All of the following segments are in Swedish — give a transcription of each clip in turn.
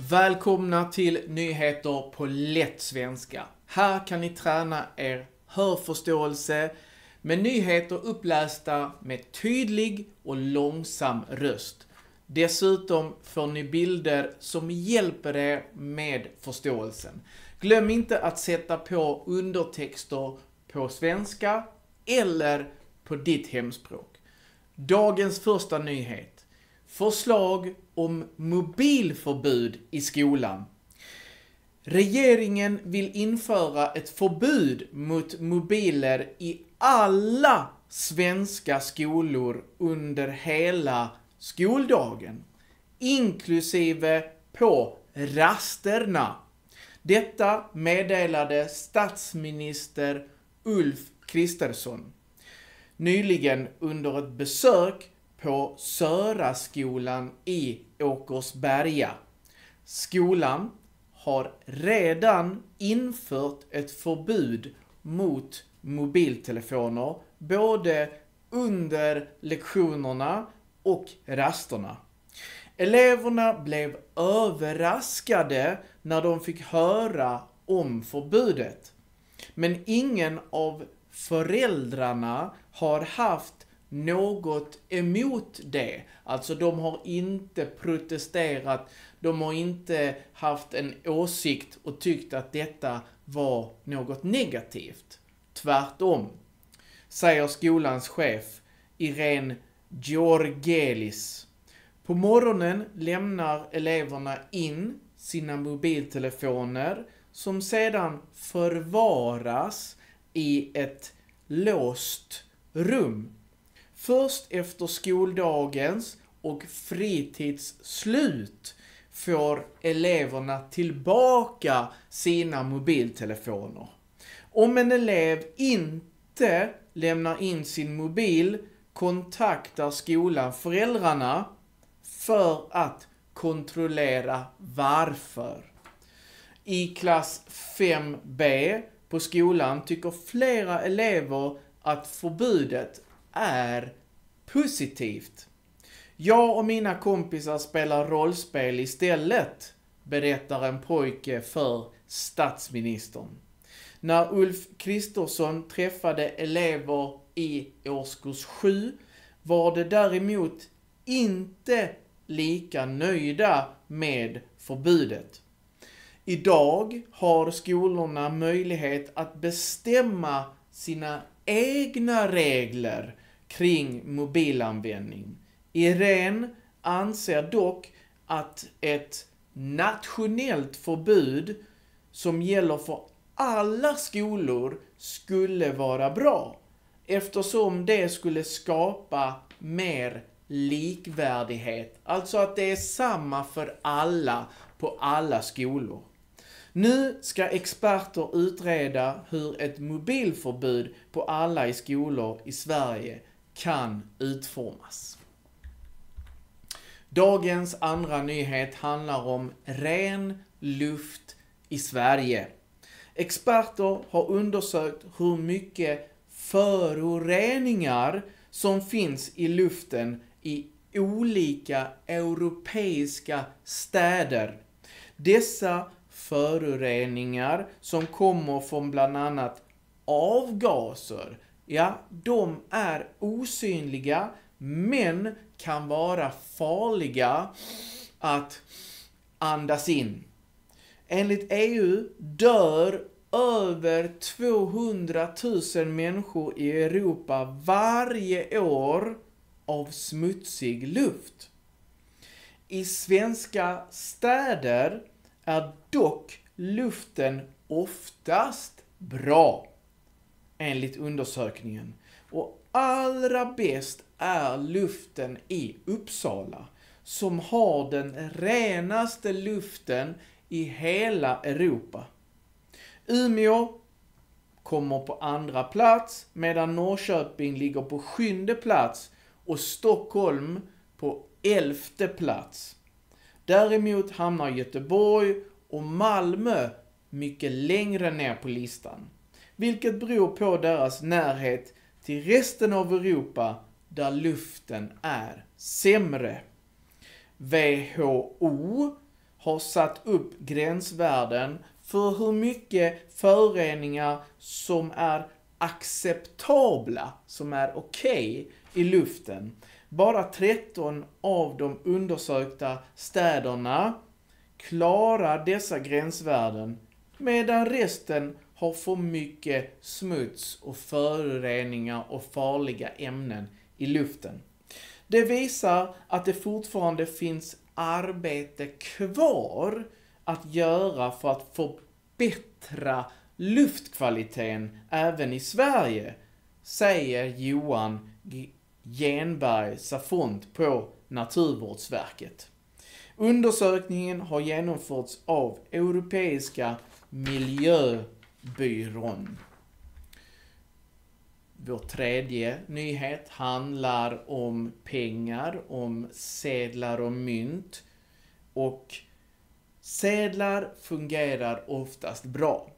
Välkomna till nyheter på lätt svenska. Här kan ni träna er hörförståelse med nyheter upplästa med tydlig och långsam röst. Dessutom får ni bilder som hjälper er med förståelsen. Glöm inte att sätta på undertexter på svenska eller på ditt hemspråk. Dagens första nyhet. Förslag om mobilförbud i skolan. Regeringen vill införa ett förbud mot mobiler i alla svenska skolor under hela skoldagen, inklusive på rasterna. Detta meddelade statsminister Ulf Kristersson nyligen under ett besök på Söraskolan i Åkersberga. Skolan har redan infört ett förbud mot mobiltelefoner både under lektionerna och rasterna. Eleverna blev överraskade när de fick höra om förbudet. Men ingen av föräldrarna har haft något emot det. Alltså de har inte protesterat, de har inte haft en åsikt och tyckt att detta var något negativt. Tvärtom, säger skolans chef Irene Georgelis. På morgonen lämnar eleverna in sina mobiltelefoner som sedan förvaras i ett låst rum. Först efter skoldagens och fritidsslut får eleverna tillbaka sina mobiltelefoner. Om en elev inte lämnar in sin mobil kontaktar skolan föräldrarna för att kontrollera varför. I klass 5B på skolan tycker flera elever att förbudet är positivt. Jag och mina kompisar spelar rollspel istället, berättar en pojke för statsministern. När Ulf Kristersson träffade elever i årskurs 7 var det däremot inte lika nöjda med förbudet. Idag har skolorna möjlighet att bestämma sina egna regler kring mobilanvändning. Irene anser dock att ett nationellt förbud som gäller för alla skolor skulle vara bra, eftersom det skulle skapa mer likvärdighet. Alltså att det är samma för alla på alla skolor. Nu ska experter utreda hur ett mobilförbud på alla i skolor i Sverige kan utformas. Dagens andra nyhet handlar om ren luft i Sverige. Experter har undersökt hur mycket föroreningar som finns i luften i olika europeiska städer. Dessa föroreningar som kommer från bland annat avgaser, de är osynliga men kan vara farliga att andas in. Enligt EU dör över 200 000 människor i Europa varje år av smutsig luft. I svenska städer är dock luften oftast bra, enligt undersökningen. Och allra bäst är luften i Uppsala, som har den renaste luften i hela Europa. Umeå kommer på andra plats, medan Norrköping ligger på 7:e plats och Stockholm på 11:e plats. Däremot hamnar Göteborg och Malmö mycket längre ner på listan, vilket beror på deras närhet till resten av Europa där luften är sämre. WHO har satt upp gränsvärden för hur mycket föroreningar som är acceptabla, som är okej i luften. Bara 13 av de undersökta städerna klarar dessa gränsvärden, medan resten har för mycket smuts och föroreningar och farliga ämnen i luften. Det visar att det fortfarande finns arbete kvar att göra för att förbättra luftkvaliteten även i Sverige, säger Johan Genberg Safont på Naturvårdsverket. Undersökningen har genomförts av Europeiska miljöbyrån. Vår tredje nyhet handlar om pengar, om sedlar och mynt. Och sedlar fungerar oftast bra.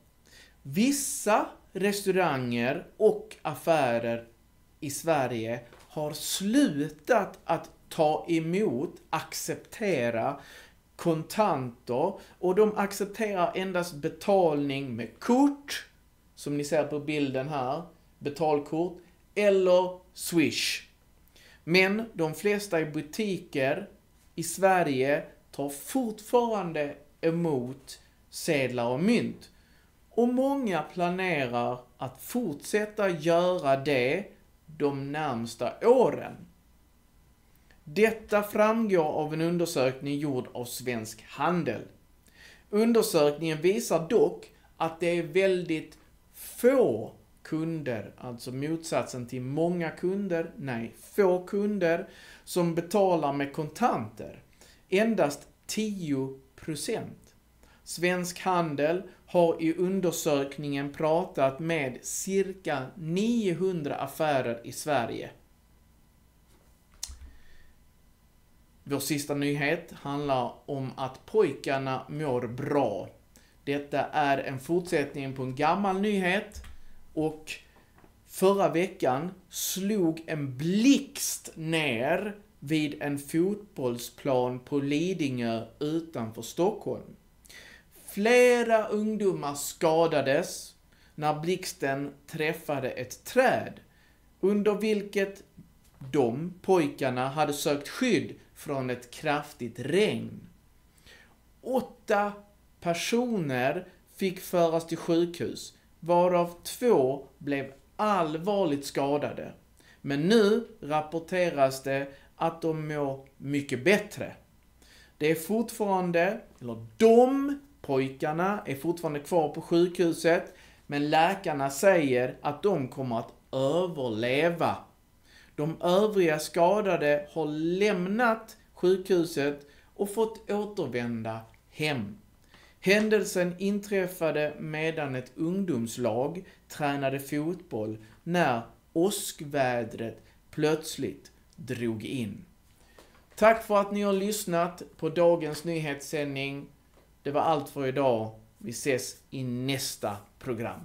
Vissa restauranger och affärer i Sverige har slutat att ta emot, acceptera kontanter, och de accepterar endast betalning med kort, som ni ser på bilden här, betalkort, eller Swish. Men de flesta i butiker i Sverige tar fortfarande emot sedlar och mynt. Och många planerar att fortsätta göra det de närmsta åren. Detta framgår av en undersökning gjord av Svensk Handel. Undersökningen visar dock att det är väldigt få kunder, alltså motsatsen till många kunder, få kunder som betalar med kontanter. Endast 10%. Svensk Handel har i undersökningen pratat med cirka 900 affärer i Sverige. Vår sista nyhet handlar om att pojkarna mår bra. Detta är en fortsättning på en gammal nyhet, och förra veckan slog en blixt ner vid en fotbollsplan på Lidingö utanför Stockholm. Flera ungdomar skadades när blixten träffade ett träd, under vilket pojkarna hade sökt skydd från ett kraftigt regn. 8 personer fick föras till sjukhus, varav 2 blev allvarligt skadade. Men nu rapporteras det att de mår mycket bättre. Pojkarna är fortfarande kvar på sjukhuset, men läkarna säger att de kommer att överleva. De övriga skadade har lämnat sjukhuset och fått återvända hem. Händelsen inträffade medan ett ungdomslag tränade fotboll när åskvädret plötsligt drog in. Tack för att ni har lyssnat på dagens nyhetssändning. Det var allt för idag. Vi ses i nästa program.